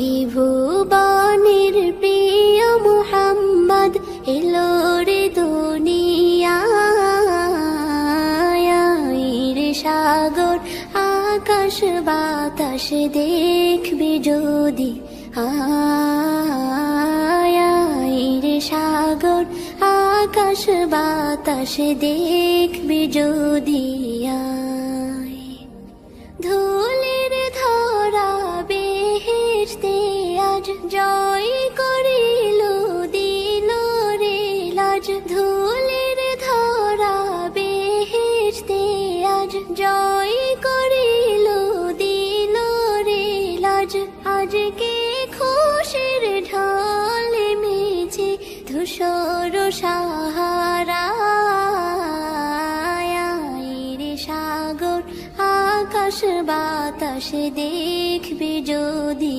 এই ভুবনের প্রিয় মুহাম্মদ এলো রে দুনিয়ায়, রে সাগর আকাশ বাতাস দেখবি যদি, রে সাগর আকাশ বাতাস দেখবি যদি। ধুলির ধরা বেহেশতে আজ জয় করিল দিল রে লাজ, ধুলির ধরা বেহেশতে আজ জয় করিল দিল রে লাজ। আজকে খুশির ঢল মেছে ধূসর সাহারা, রে সাগর আকাশ বাতাস দেখবি যদি,